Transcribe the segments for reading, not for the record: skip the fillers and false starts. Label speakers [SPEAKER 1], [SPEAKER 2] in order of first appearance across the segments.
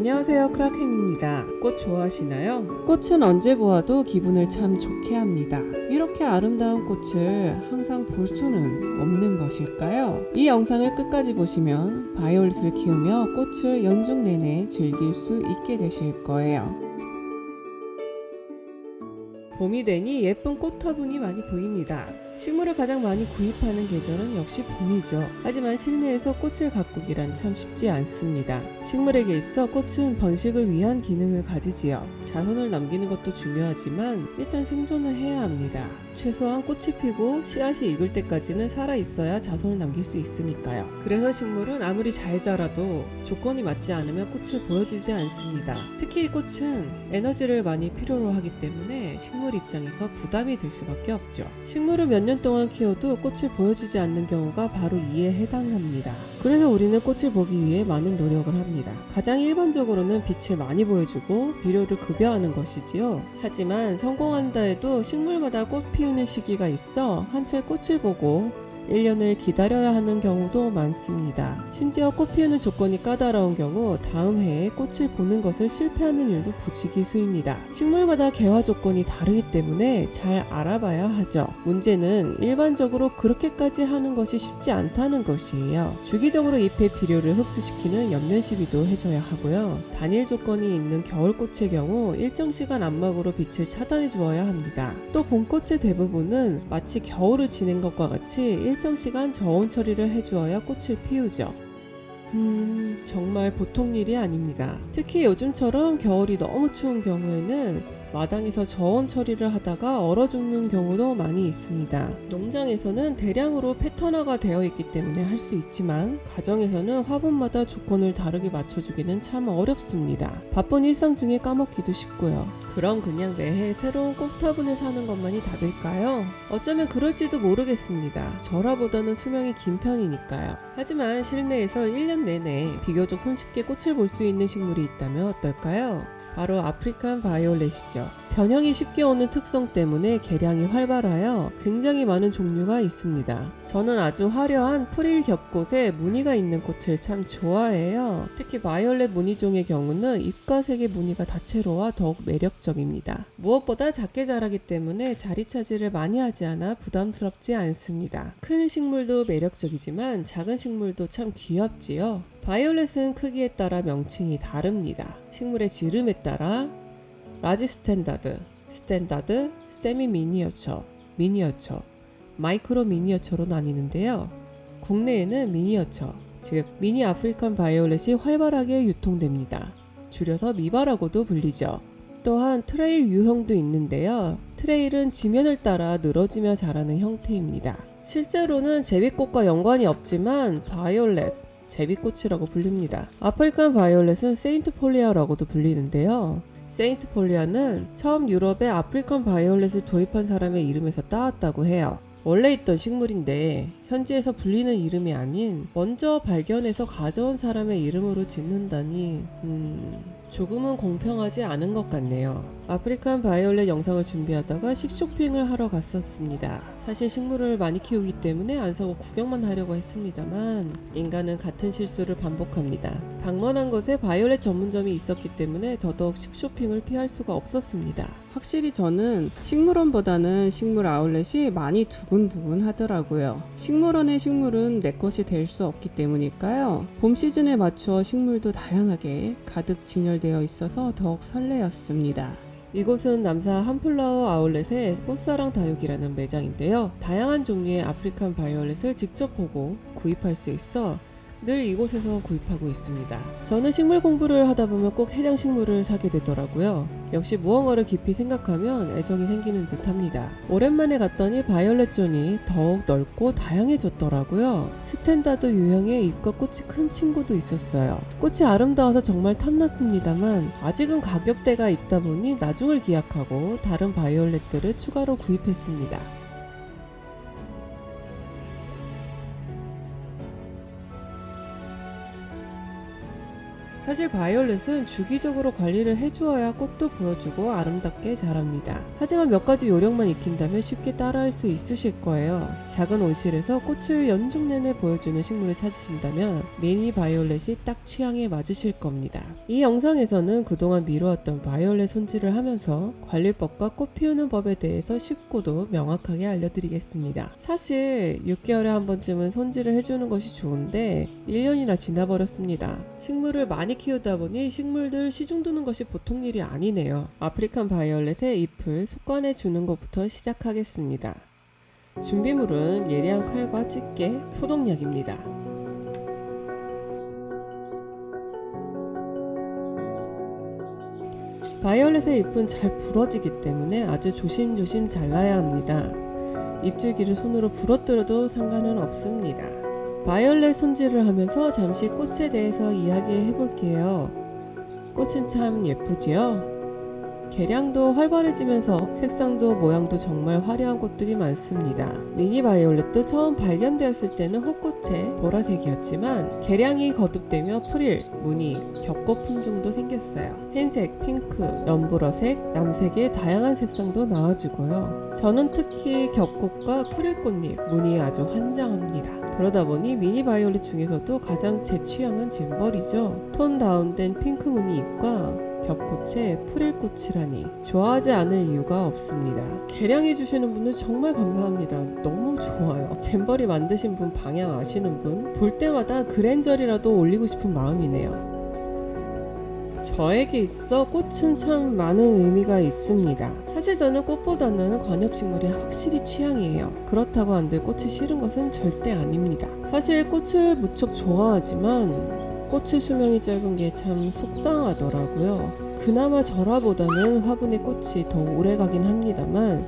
[SPEAKER 1] 안녕하세요, 크라켄입니다. 꽃 좋아하시나요? 꽃은 언제 보아도 기분을 참 좋게 합니다. 이렇게 아름다운 꽃을 항상 볼 수는 없는 것일까요? 이 영상을 끝까지 보시면 바이올렛을 키우며 꽃을 연중 내내 즐길 수 있게 되실 거예요. 봄이 되니 예쁜 꽃 화분이 많이 보입니다. 식물을 가장 많이 구입하는 계절은 역시 봄이죠. 하지만 실내에서 꽃을 가꾸기란 참 쉽지 않습니다. 식물에게 있어 꽃은 번식을 위한 기능을 가지지요. 자손을 남기는 것도 중요하지만 일단 생존을 해야 합니다. 최소한 꽃이 피고 씨앗이 익을 때까지는 살아있어야 자손을 남길 수 있으니까요. 그래서 식물은 아무리 잘 자라도 조건이 맞지 않으면 꽃을 보여주지 않습니다. 특히 이 꽃은 에너지를 많이 필요로 하기 때문에 식물 입장에서 부담이 될 수밖에 없죠. 식물을 몇 년 동안 키워도 꽃을 보여주지 않는 경우가 바로 이에 해당합니다. 그래서 우리는 꽃을 보기 위해 많은 노력을 합니다. 가장 일반적으로는 빛을 많이 보여주고 비료를 급여하는 것이지요. 하지만 성공한다 해도 식물마다 꽃 피우는 시기가 있어 한철 꽃을 보고 1년을 기다려야 하는 경우도 많습니다. 심지어 꽃 피우는 조건이 까다로운 경우 다음 해에 꽃을 보는 것을 실패하는 일도 부지기수입니다. 식물마다 개화 조건이 다르기 때문에 잘 알아봐야 하죠. 문제는 일반적으로 그렇게까지 하는 것이 쉽지 않다는 것이에요. 주기적으로 잎의 비료를 흡수시키는 연면 시비도 해줘야 하고요. 단일 조건이 있는 겨울꽃의 경우 일정 시간 안팎으로 빛을 차단해 주어야 합니다. 또 봄꽃의 대부분은 마치 겨울을 지낸 것과 같이 일정 시간 저온 처리를 해주어야 꽃을 피우죠. 정말 보통 일이 아닙니다. 특히 요즘처럼 겨울이 너무 추운 경우에는 마당에서 저온 처리를 하다가 얼어 죽는 경우도 많이 있습니다. 농장에서는 대량으로 패턴화가 되어 있기 때문에 할 수 있지만 가정에서는 화분마다 조건을 다르게 맞춰주기는 참 어렵습니다. 바쁜 일상 중에 까먹기도 쉽고요. 그럼 그냥 매해 새로운 꽃 화분을 사는 것만이 답일까요? 어쩌면 그럴지도 모르겠습니다. 절화보다는 수명이 긴 편이니까요. 하지만 실내에서 1년 내내 비교적 손쉽게 꽃을 볼 수 있는 식물이 있다면 어떨까요? 바로 아프리칸 바이올렛이죠. 변형이 쉽게 오는 특성 때문에 개량이 활발하여 굉장히 많은 종류가 있습니다. 저는 아주 화려한 프릴 겹꽃에 무늬가 있는 꽃을 참 좋아해요. 특히 바이올렛 무늬종의 경우는 잎과 색의 무늬가 다채로워 더욱 매력적입니다. 무엇보다 작게 자라기 때문에 자리 차지를 많이 하지 않아 부담스럽지 않습니다. 큰 식물도 매력적이지만 작은 식물도 참 귀엽지요. 바이올렛은 크기에 따라 명칭이 다릅니다. 식물의 지름에 따라 라지 스탠다드, 세미 미니어처, 미니어처, 마이크로 미니어처로 나뉘는데요. 국내에는 미니어처, 즉 미니 아프리칸 바이올렛이 활발하게 유통됩니다. 줄여서 미바라고도 불리죠. 또한 트레일 유형도 있는데요. 트레일은 지면을 따라 늘어지며 자라는 형태입니다. 실제로는 제비꽃과 연관이 없지만 바이올렛, 제비꽃이라고 불립니다. 아프리칸 바이올렛은 세인트 폴리아라고도 불리는데요. 세인트 폴리아는 처음 유럽에 아프리칸 바이올렛을 도입한 사람의 이름에서 따왔다고 해요. 원래 있던 식물인데 현지에서 불리는 이름이 아닌 먼저 발견해서 가져온 사람의 이름으로 짓는다니 조금은 공평하지 않은 것 같네요. 아프리칸 바이올렛 영상을 준비하다가 식쇼핑을 하러 갔었습니다. 사실 식물을 많이 키우기 때문에 안 사고 구경만 하려고 했습니다만 인간은 같은 실수를 반복합니다. 방문한 곳에 바이올렛 전문점이 있었기 때문에 더더욱 식쇼핑을 피할 수가 없었습니다. 확실히 저는 식물원보다는 식물 아울렛이 많이 두근두근 하더라고요. 식물원의 식물은 내 것이 될 수 없기 때문일까요? 봄 시즌에 맞춰 식물도 다양하게 가득 진열되어 있어서 더욱 설레었습니다. 이곳은 남사 한플라워 아울렛의 꽃사랑 다육이라는 매장인데요. 다양한 종류의 아프리칸 바이올렛을 직접 보고 구입할 수 있어 늘 이곳에서 구입하고 있습니다. 저는 식물 공부를 하다 보면 꼭 해당 식물을 사게 되더라고요. 역시 무언가를 깊이 생각하면 애정이 생기는 듯 합니다. 오랜만에 갔더니 바이올렛 존이 더욱 넓고 다양해졌더라고요. 스탠다드 유형의 잎과 꽃이 큰 친구도 있었어요. 꽃이 아름다워서 정말 탐났습니다만 아직은 가격대가 있다 보니 나중을 기약하고 다른 바이올렛들을 추가로 구입했습니다. 사실 바이올렛은 주기적으로 관리를 해주어야 꽃도 보여주고 아름답게 자랍니다. 하지만 몇 가지 요령만 익힌다면 쉽게 따라할 수 있으실 거예요. 작은 온실에서 꽃을 연중 내내 보여주는 식물을 찾으신다면 미니 바이올렛이 딱 취향에 맞으실 겁니다. 이 영상에서는 그동안 미루었던 바이올렛 손질을 하면서 관리법과 꽃 피우는 법에 대해서 쉽고도 명확하게 알려드리겠습니다. 사실 6개월에 한 번쯤은 손질을 해주는 것이 좋은데 1년이나 지나버렸습니다. 식물을 많이 키우다 보니 식물들 시중 두는 것이 보통 일이 아니네요. 아프리칸 바이올렛의 잎을 속관해 주는 것부터 시작하겠습니다. 준비물은 예리한 칼과 집게, 소독약입니다. 바이올렛의 잎은 잘 부러지기 때문에 아주 조심조심 잘라야 합니다. 잎줄기를 손으로 부러뜨려도 상관은 없습니다. 바이올렛 손질을 하면서 잠시 꽃에 대해서 이야기해 볼게요. 꽃은 참 예쁘지요? 개량도 활발해지면서 색상도 모양도 정말 화려한 꽃들이 많습니다. 미니 바이올렛도 처음 발견되었을 때는 헛꽃의 보라색이었지만 개량이 거듭되며 프릴, 무늬, 겹꽃 품종도 생겼어요. 흰색, 핑크, 연보라색, 남색의 다양한 색상도 나와주고요. 저는 특히 겹꽃과 프릴 꽃잎, 무늬에 아주 환장합니다. 그러다 보니 미니 바이올렛 중에서도 가장 제 취향은 잼버리죠. 톤 다운된 핑크 무늬 잎과 겹꽃에 프릴꽃이라니 좋아하지 않을 이유가 없습니다. 개량해 주시는 분들 정말 감사합니다. 너무 좋아요. 잼버리 만드신 분 방향 아시는 분? 볼 때마다 그랜저리라도 올리고 싶은 마음이네요. 저에게 있어 꽃은 참 많은 의미가 있습니다. 사실 저는 꽃보다는 관엽식물이 확실히 취향이에요. 그렇다고 한들 꽃이 싫은 것은 절대 아닙니다. 사실 꽃을 무척 좋아하지만 꽃의 수명이 짧은 게 참 속상하더라고요. 그나마 절화보다는 화분의 꽃이 더 오래 가긴 합니다만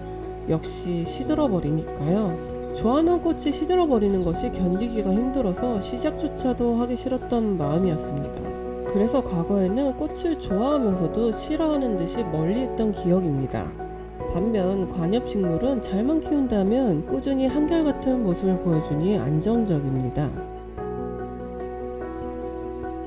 [SPEAKER 1] 역시 시들어버리니까요. 좋아하는 꽃이 시들어버리는 것이 견디기가 힘들어서 시작조차도 하기 싫었던 마음이었습니다. 그래서 과거에는 꽃을 좋아하면서도 싫어하는 듯이 멀리했던 기억입니다. 반면 관엽식물은 잘만 키운다면 꾸준히 한결같은 모습을 보여주니 안정적입니다.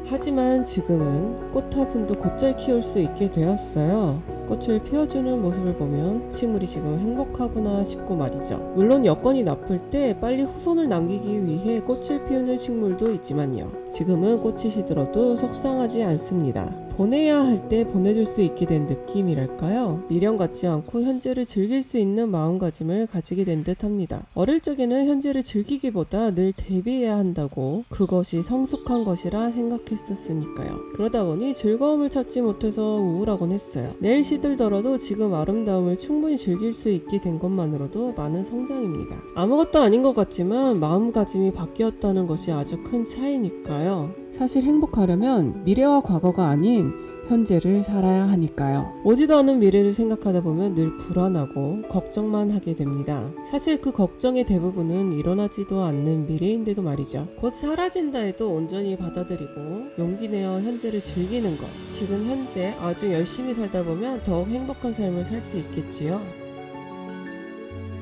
[SPEAKER 1] 하지만 지금은 꽃 화분도 곧잘 키울 수 있게 되었어요. 꽃을 피워주는 모습을 보면 식물이 지금 행복하구나 싶고 말이죠. 물론 여건이 나쁠 때 빨리 후손을 남기기 위해 꽃을 피우는 식물도 있지만요. 지금은 꽃이 시들어도 속상하지 않습니다. 보내야 할 때 보내줄 수 있게 된 느낌이랄까요? 미련 갖지 않고 현재를 즐길 수 있는 마음가짐을 가지게 된 듯 합니다. 어릴 적에는 현재를 즐기기보다 늘 대비해야 한다고 그것이 성숙한 것이라 생각했었으니까요. 그러다 보니 즐거움을 찾지 못해서 우울하곤 했어요. 내일 시들더라도 지금 아름다움을 충분히 즐길 수 있게 된 것만으로도 많은 성장입니다. 아무것도 아닌 것 같지만 마음가짐이 바뀌었다는 것이 아주 큰 차이니까요. 사실 행복하려면 미래와 과거가 아닌 현재를 살아야 하니까요. 오지도 않은 미래를 생각하다 보면 늘 불안하고 걱정만 하게 됩니다. 사실 그 걱정의 대부분은 일어나지도 않는 미래인데도 말이죠. 곧 사라진다 해도 온전히 받아들이고 용기 내어 현재를 즐기는 것. 지금 현재 아주 열심히 살다 보면 더욱 행복한 삶을 살 수 있겠지요.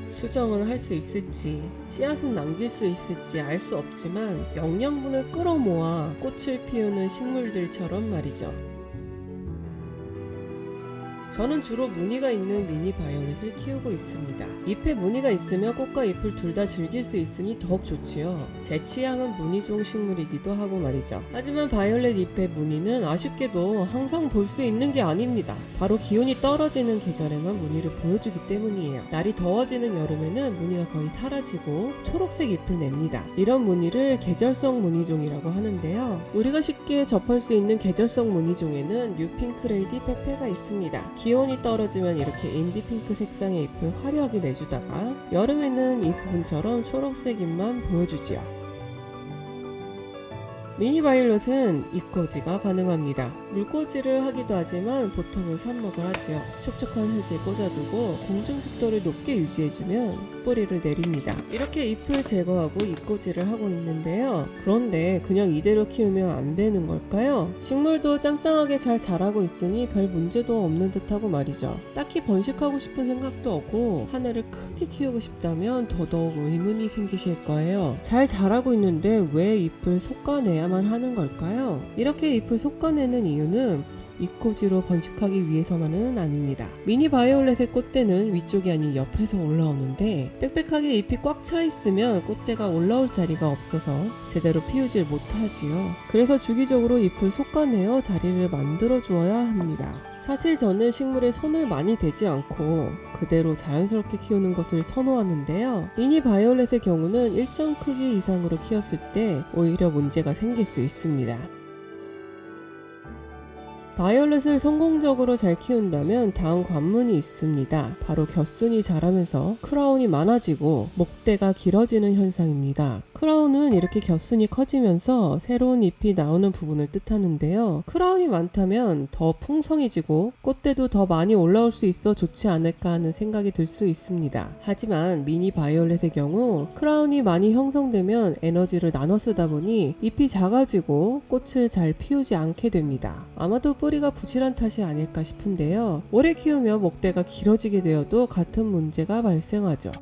[SPEAKER 1] 수정은 할 수 있을지 씨앗은 남길 수 있을지 알 수 없지만 영양분을 끌어모아 꽃을 피우는 식물들처럼 말이죠. 저는 주로 무늬가 있는 미니 바이올렛을 키우고 있습니다. 잎에 무늬가 있으면 꽃과 잎을 둘 다 즐길 수 있으니 더욱 좋지요. 제 취향은 무늬종 식물이기도 하고 말이죠. 하지만 바이올렛 잎의 무늬는 아쉽게도 항상 볼 수 있는 게 아닙니다. 바로 기온이 떨어지는 계절에만 무늬를 보여주기 때문이에요. 날이 더워지는 여름에는 무늬가 거의 사라지고 초록색 잎을 냅니다. 이런 무늬를 계절성 무늬종이라고 하는데요. 우리가 쉽게 접할 수 있는 계절성 무늬종에는 뉴핑크레이디 페페가 있습니다. 기온이 떨어지면 이렇게 인디핑크 색상의 잎을 화려하게 내주다가 여름에는 이 부분처럼 초록색 잎만 보여주지요. 미니 바이올렛은 이꼬지가 가능합니다. 물꽂이를 하기도 하지만 보통은 삽목을 하지요. 촉촉한 흙에 꽂아두고 공중 습도를 높게 유지해주면 뿌리를 내립니다. 이렇게 잎을 제거하고 잎꽂이를 하고 있는데요. 그런데 그냥 이대로 키우면 안 되는 걸까요? 식물도 짱짱하게 잘 자라고 있으니 별 문제도 없는 듯하고 말이죠. 딱히 번식하고 싶은 생각도 없고 하나를 크게 키우고 싶다면 더더욱 의문이 생기실 거예요. 잘 자라고 있는데 왜 잎을 솎아내야만 하는 걸까요? 이렇게 잎을 솎아내는 이유는 잎꽂이로 번식하기 위해서만은 아닙니다. 미니 바이올렛의 꽃대는 위쪽이 아닌 옆에서 올라오는데 빽빽하게 잎이 꽉 차 있으면 꽃대가 올라올 자리가 없어서 제대로 피우질 못하지요. 그래서 주기적으로 잎을 솎아내어 자리를 만들어 주어야 합니다. 사실 저는 식물에 손을 많이 대지 않고 그대로 자연스럽게 키우는 것을 선호하는데요. 미니 바이올렛의 경우는 일정 크기 이상으로 키웠을 때 오히려 문제가 생길 수 있습니다. 바이올렛을 성공적으로 잘 키운다면 다음 관문이 있습니다. 바로 겹순이 자라면서 크라운이 많아지고 목대가 길어지는 현상입니다. 크라운은 이렇게 겹순이 커지면서 새로운 잎이 나오는 부분을 뜻하는데요. 크라운이 많다면 더 풍성해지고 꽃대도 더 많이 올라올 수 있어 좋지 않을까 하는 생각이 들 수 있습니다. 하지만 미니 바이올렛의 경우 크라운이 많이 형성되면 에너지를 나눠 쓰다 보니 잎이 작아지고 꽃을 잘 피우지 않게 됩니다. 아마도 뿌리가 부실한 탓이 아닐까 싶은데요. 오래 키우며 목대가 길어지게 되어도 같은 문제가 발생하죠.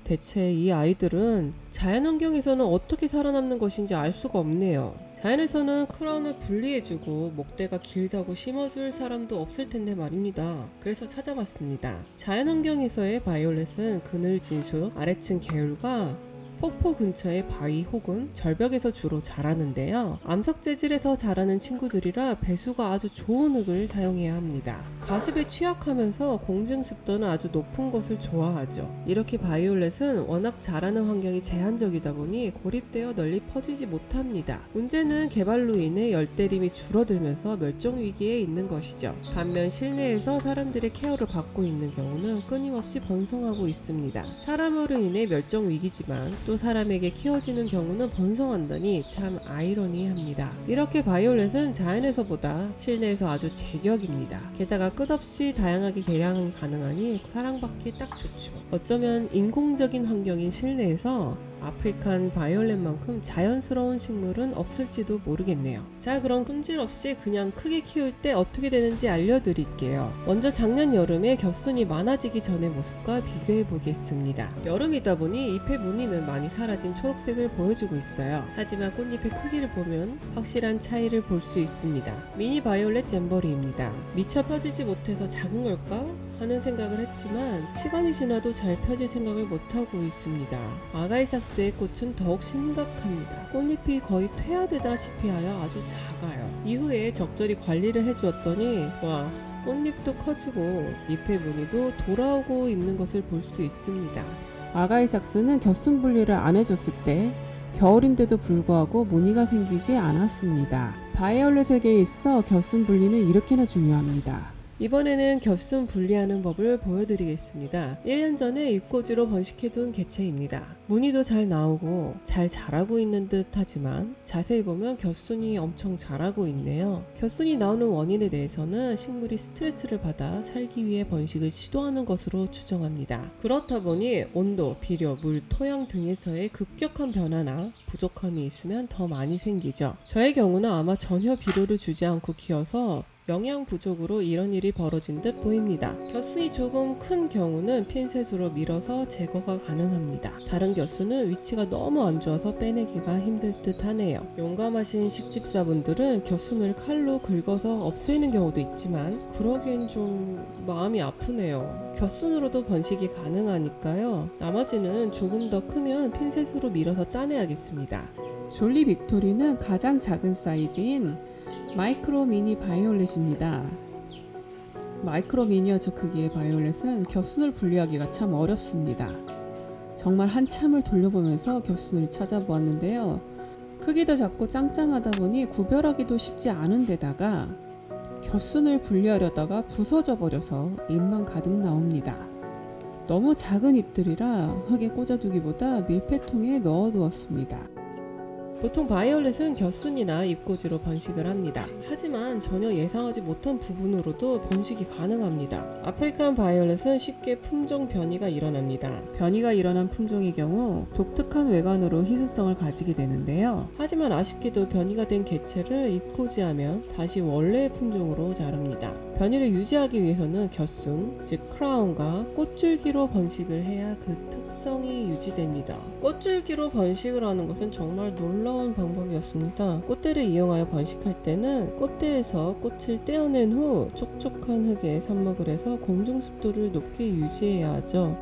[SPEAKER 1] 대체 이 아이들은 자연환경에서는 어떻게 살아남는 것인지 알 수가 없네요. 자연에서는 크라운을 분리해주고 목대가 길다고 심어줄 사람도 없을 텐데 말입니다. 그래서 찾아봤습니다. 자연환경에서의 바이올렛은 그늘진 숲, 아래층 개울과 폭포 근처의 바위 혹은 절벽에서 주로 자라는데요. 암석 재질에서 자라는 친구들이라 배수가 아주 좋은 흙을 사용해야 합니다. 가습에 취약하면서 공중 습도는 아주 높은 곳을 좋아하죠. 이렇게 바이올렛은 워낙 자라는 환경이 제한적이다 보니 고립되어 널리 퍼지지 못합니다. 문제는 개발로 인해 열대림이 줄어들면서 멸종 위기에 있는 것이죠. 반면 실내에서 사람들의 케어를 받고 있는 경우는 끊임없이 번성하고 있습니다. 사람으로 인해 멸종 위기지만 또 사람에게 키워지는 경우는 번성한다니 참 아이러니합니다. 이렇게 바이올렛은 자연에서보다 실내에서 아주 제격입니다. 게다가 끝없이 다양하게 개량이 가능하니 사랑받기 딱 좋죠. 어쩌면 인공적인 환경인 실내에서 아프리칸 바이올렛만큼 자연스러운 식물은 없을지도 모르겠네요. 자, 그럼 손질없이 그냥 크게 키울 때 어떻게 되는지 알려드릴게요. 먼저 작년 여름에 겹순이 많아지기 전의 모습과 비교해 보겠습니다. 여름이다 보니 잎의 무늬는 많이 사라진 초록색을 보여주고 있어요. 하지만 꽃잎의 크기를 보면 확실한 차이를 볼 수 있습니다. 미니 바이올렛 잼버리입니다. 미처 펴지지 못해서 작은 걸까? 하는 생각을 했지만 시간이 지나도 잘 펴질 생각을 못하고 있습니다. 아가이삭스의 꽃은 더욱 심각합니다. 꽃잎이 거의 퇴화되다시피 하여 아주 작아요. 이후에 적절히 관리를 해주었더니 꽃잎도 커지고 잎의 무늬도 돌아오고 있는 것을 볼 수 있습니다. 아가이삭스는 겹순 분리를 안 해줬을 때 겨울인데도 불구하고 무늬가 생기지 않았습니다. 바이올렛에게 있어 겹순 분리는 이렇게나 중요합니다. 이번에는 겹순 분리하는 법을 보여드리겠습니다. 1년 전에 잎꽂이로 번식해둔 개체입니다. 무늬도 잘 나오고 잘 자라고 있는 듯 하지만 자세히 보면 겹순이 엄청 자라고 있네요. 겹순이 나오는 원인에 대해서는 식물이 스트레스를 받아 살기 위해 번식을 시도하는 것으로 추정합니다. 그렇다 보니 온도, 비료, 물, 토양 등에서의 급격한 변화나 부족함이 있으면 더 많이 생기죠. 저의 경우는 아마 전혀 비료를 주지 않고 키워서 영양 부족으로 이런 일이 벌어진 듯 보입니다. 겹순이 조금 큰 경우는 핀셋으로 밀어서 제거가 가능합니다. 다른 겹순은 위치가 너무 안 좋아서 빼내기가 힘들 듯 하네요. 용감하신 식집사분들은 겹순을 칼로 긁어서 없애는 경우도 있지만 그러기엔 좀 마음이 아프네요. 겹순으로도 번식이 가능하니까요. 나머지는 조금 더 크면 핀셋으로 밀어서 따내야겠습니다. 졸리 빅토리는 가장 작은 사이즈인 마이크로 미니 바이올렛입니다. 마이크로 미니어처 크기의 바이올렛은 겹순을 분리하기가 참 어렵습니다. 정말 한참을 돌려보면서 겹순을 찾아보았는데요. 크기도 작고 짱짱하다 보니 구별하기도 쉽지 않은 데다가 겹순을 분리하려다가 부서져 버려서 잎만 가득 나옵니다. 너무 작은 잎들이라 흙에 꽂아두기보다 밀폐통에 넣어두었습니다. 보통 바이올렛은 겹순이나 잎꽂이로 번식을 합니다. 하지만 전혀 예상하지 못한 부분으로도 번식이 가능합니다. 아프리칸 바이올렛은 쉽게 품종 변이가 일어납니다. 변이가 일어난 품종의 경우 독특한 외관으로 희소성을 가지게 되는데요. 하지만 아쉽게도 변이가 된 개체를 잎꽂이하면 다시 원래의 품종으로 자랍니다. 변이를 유지하기 위해서는 겹순, 즉 크라운과 꽃줄기로 번식을 해야 그 특성이 유지됩니다. 꽃줄기로 번식을 하는 것은 정말 놀라운 방법이었습니다. 꽃대를 이용하여 번식할 때는 꽃대에서 꽃을 떼어낸 후 촉촉한 흙에 삽목을 해서 공중 습도를 높게 유지해야 하죠.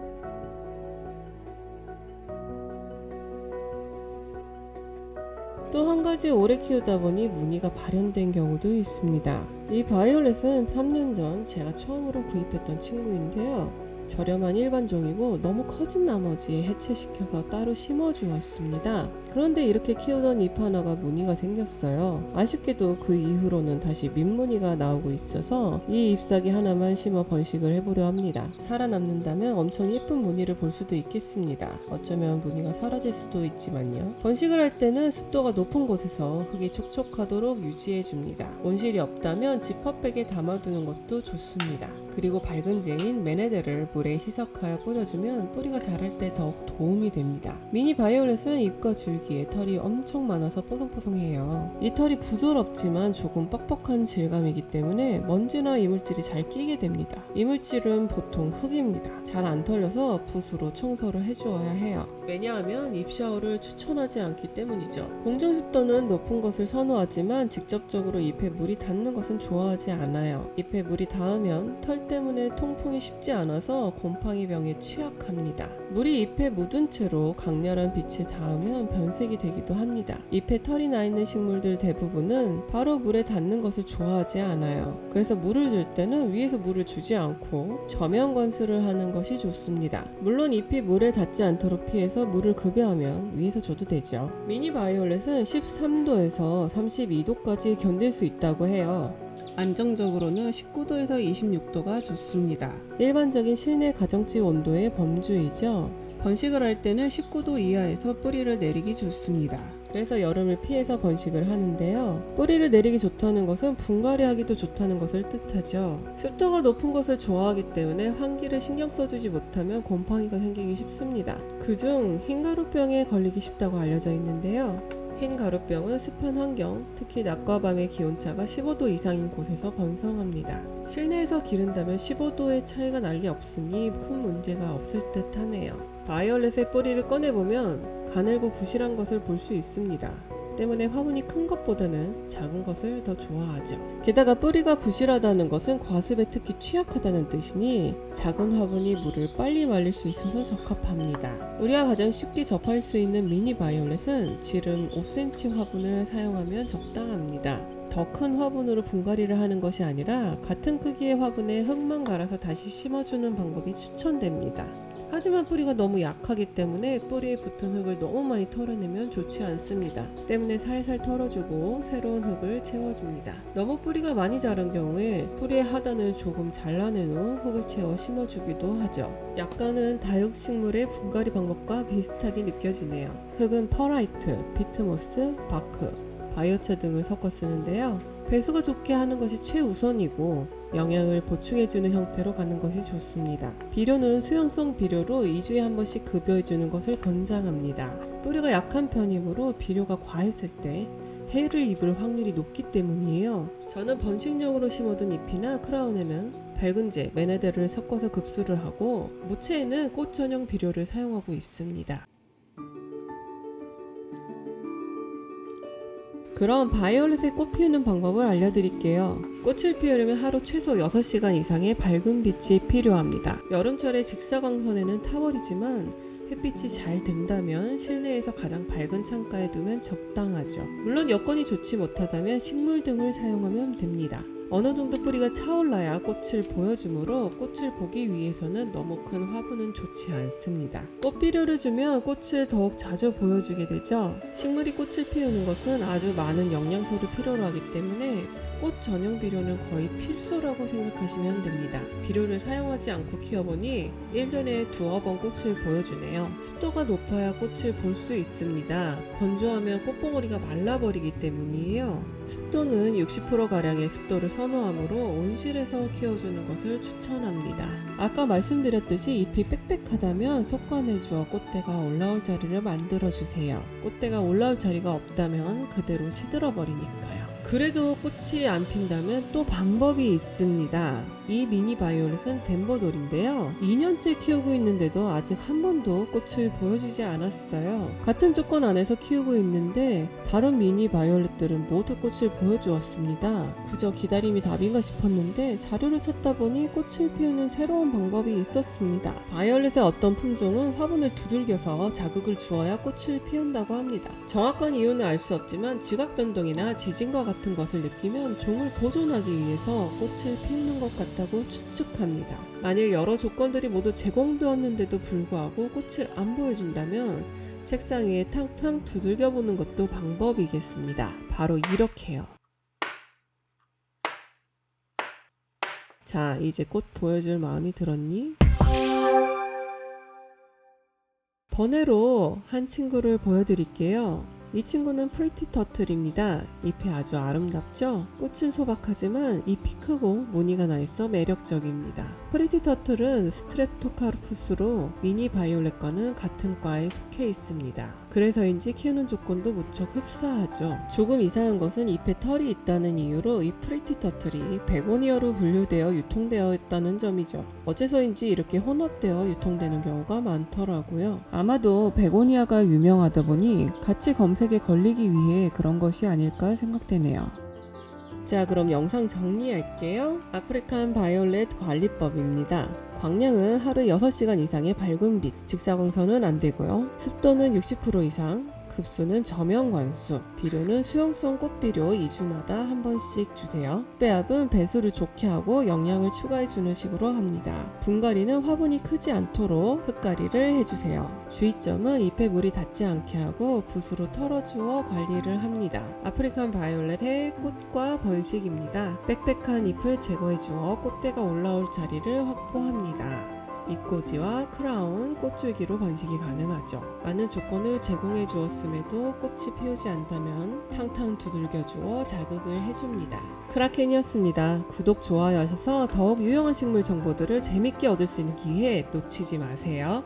[SPEAKER 1] 또 한 가지 오래 키우다 보니 무늬가 발현된 경우도 있습니다. 이 바이올렛은 3년 전 제가 처음으로 구입했던 친구인데요. 저렴한 일반종이고 너무 커진 나머지 해체시켜서 따로 심어주었습니다. 그런데 이렇게 키우던 잎 하나가 무늬가 생겼어요. 아쉽게도 그 이후로는 다시 민무늬가 나오고 있어서 이 잎사귀 하나만 심어 번식을 해보려 합니다. 살아남는다면 엄청 예쁜 무늬를 볼 수도 있겠습니다. 어쩌면 무늬가 사라질 수도 있지만요. 번식을 할 때는 습도가 높은 곳에서 흙이 촉촉하도록 유지해줍니다. 온실이 없다면 지퍼백에 담아두는 것도 좋습니다. 그리고 밝은 재인 메네데를 물에 희석하여 뿌려주면 뿌리가 자랄 때 더욱 도움이 됩니다. 미니 바이올렛은 잎과 줄기에 털이 엄청 많아서 뽀송뽀송해요. 이 털이 부드럽지만 조금 뻑뻑한 질감이기 때문에 먼지나 이물질이 잘 끼게 됩니다. 이물질은 보통 흙입니다. 잘 안 털려서 붓으로 청소를 해주어야 해요. 왜냐하면 잎 샤워를 추천하지 않기 때문이죠. 공중 습도는 높은 것을 선호하지만 직접적으로 잎에 물이 닿는 것은 좋아하지 않아요. 잎에 물이 닿으면 털 때문에 통풍이 쉽지 않아서 곰팡이병에 취약합니다. 물이 잎에 묻은 채로 강렬한 빛에 닿으면 변색이 되기도 합니다. 잎에 털이 나 있는 식물들 대부분은 바로 물에 닿는 것을 좋아하지 않아요. 그래서 물을 줄 때는 위에서 물을 주지 않고 저면 관수를 하는 것이 좋습니다. 물론 잎이 물에 닿지 않도록 피해서 물을 급여하면 위에서 줘도 되죠. 미니 바이올렛은 13도에서 32도까지 견딜 수 있다고 해요. 안정적으로는 19도에서 26도가 좋습니다. 일반적인 실내 가정집 온도의 범주이죠. 번식을 할 때는 19도 이하에서 뿌리를 내리기 좋습니다. 그래서 여름을 피해서 번식을 하는데요. 뿌리를 내리기 좋다는 것은 분갈이 하기도 좋다는 것을 뜻하죠. 습도가 높은 것을 좋아하기 때문에 환기를 신경 써주지 못하면 곰팡이가 생기기 쉽습니다. 그중 흰가루병에 걸리기 쉽다고 알려져 있는데요. 흰 가루병은 습한 환경, 특히 낮과 밤의 기온차가 15도 이상인 곳에서 번성합니다. 실내에서 기른다면 15도의 차이가 날 리 없으니 큰 문제가 없을 듯 하네요. 바이올렛의 뿌리를 꺼내보면 가늘고 부실한 것을 볼 수 있습니다. 때문에 화분이 큰 것보다는 작은 것을 더 좋아하죠. 게다가 뿌리가 부실하다는 것은 과습에 특히 취약하다는 뜻이니 작은 화분이 물을 빨리 말릴 수 있어서 적합합니다. 우리가 가장 쉽게 접할 수 있는 미니 바이올렛은 지름 5cm 화분을 사용하면 적당합니다. 더 큰 화분으로 분갈이를 하는 것이 아니라 같은 크기의 화분에 흙만 갈아서 다시 심어주는 방법이 추천됩니다. 하지만 뿌리가 너무 약하기 때문에 뿌리에 붙은 흙을 너무 많이 털어내면 좋지 않습니다. 때문에 살살 털어주고 새로운 흙을 채워줍니다. 너무 뿌리가 많이 자란 경우에 뿌리의 하단을 조금 잘라낸 후 흙을 채워 심어주기도 하죠. 약간은 다육식물의 분갈이 방법과 비슷하게 느껴지네요. 흙은 퍼라이트, 비트모스, 바크, 바이오차 등을 섞어 쓰는데요. 배수가 좋게 하는 것이 최우선이고 영양을 보충해주는 형태로 가는 것이 좋습니다. 비료는 수용성 비료로 2주에 한 번씩 급여해주는 것을 권장합니다. 뿌리가 약한 편이므로 비료가 과했을 때 해를 입을 확률이 높기 때문이에요. 저는 번식용으로 심어둔 잎이나 크라운에는 밝은재, 메네데를 섞어서 급수를 하고 무채에는 꽃 전용 비료를 사용하고 있습니다. 그럼 바이올렛의 꽃 피우는 방법을 알려드릴게요. 꽃을 피우려면 하루 최소 6시간 이상의 밝은 빛이 필요합니다. 여름철에 직사광선에는 타버리지만 햇빛이 잘 든다면 실내에서 가장 밝은 창가에 두면 적당하죠. 물론 여건이 좋지 못하다면 식물 등을 사용하면 됩니다. 어느 정도 뿌리가 차올라야 꽃을 보여주므로 꽃을 보기 위해서는 너무 큰 화분은 좋지 않습니다. 꽃비료를 주면 꽃을 더욱 자주 보여주게 되죠. 식물이 꽃을 피우는 것은 아주 많은 영양소를 필요로 하기 때문에 꽃 전용 비료는 거의 필수라고 생각하시면 됩니다. 비료를 사용하지 않고 키워보니 1년에 두어 번 꽃을 보여주네요. 습도가 높아야 꽃을 볼 수 있습니다. 건조하면 꽃봉오리가 말라버리기 때문이에요. 습도는 60%가량의 습도를 선호하므로 온실에서 키워주는 것을 추천합니다. 아까 말씀드렸듯이 잎이 빽빽하다면 속건해주어 꽃대가 올라올 자리를 만들어주세요. 꽃대가 올라올 자리가 없다면 그대로 시들어버리니까요. 그래도 꽃이 안 핀다면 또 방법이 있습니다. 이 미니 바이올렛은 덴버돌인데요. 2년째 키우고 있는데도 아직 한 번도 꽃을 보여주지 않았어요. 같은 조건 안에서 키우고 있는데 다른 미니 바이올렛들은 모두 꽃을 보여주었습니다. 그저 기다림이 답인가 싶었는데 자료를 찾다 보니 꽃을 피우는 새로운 방법이 있었습니다. 바이올렛의 어떤 품종은 화분을 두들겨서 자극을 주어야 꽃을 피운다고 합니다. 정확한 이유는 알 수 없지만 지각 변동이나 지진과 같은 것을 느끼면 종을 보존하기 위해서 꽃을 피우는 것 같다고 추측합니다. 만일 여러 조건들이 모두 제공되었는데도 불구하고 꽃을 안 보여준다면 책상 위에 탕탕 두들겨 보는 것도 방법이겠습니다. 바로 이렇게요. 자, 이제 꽃 보여줄 마음이 들었니? 번외로 한 친구를 보여드릴게요. 이 친구는 프리티 터틀입니다. 잎이 아주 아름답죠? 꽃은 소박하지만 잎이 크고 무늬가 나 있어 매력적입니다. 프리티 터틀은 스트랩토카르푸스로 미니 바이올렛과는 같은 과에 속해 있습니다. 그래서인지 키우는 조건도 무척 흡사하죠. 조금 이상한 것은 잎에 털이 있다는 이유로 이 프리티 터틀이 베고니아로 분류되어 유통되어 있다는 점이죠. 어째서인지 이렇게 혼합되어 유통되는 경우가 많더라고요. 아마도 베고니아가 유명하다 보니 같이 검색에 걸리기 위해 그런 것이 아닐까 생각되네요. 자, 그럼 영상 정리할게요. 아프리칸 바이올렛 관리법입니다. 광량은 하루 6시간 이상의 밝은 빛, 직사광선은 안 되고요. 습도는 60% 이상, 급수는 저명관수, 비료는 수용성 꽃비료 2주마다 한 번씩 주세요. 배합은 배수를 좋게 하고 영양을 추가해주는 식으로 합니다. 분갈이는 화분이 크지 않도록 흙가리를 해주세요. 주의점은 잎에 물이 닿지 않게 하고 붓으로 털어주어 관리를 합니다. 아프리칸 바이올렛의 꽃과 번식입니다. 빽빽한 잎을 제거해주어 꽃대가 올라올 자리를 확보합니다. 잎꽂이와 크라운, 꽃줄기로 번식이 가능하죠. 많은 조건을 제공해 주었음에도 꽃이 피우지 않다면 탕탕 두들겨 주어 자극을 해줍니다. 크라켄이었습니다. 구독, 좋아요 하셔서 더욱 유용한 식물 정보들을 재밌게 얻을 수 있는 기회 놓치지 마세요.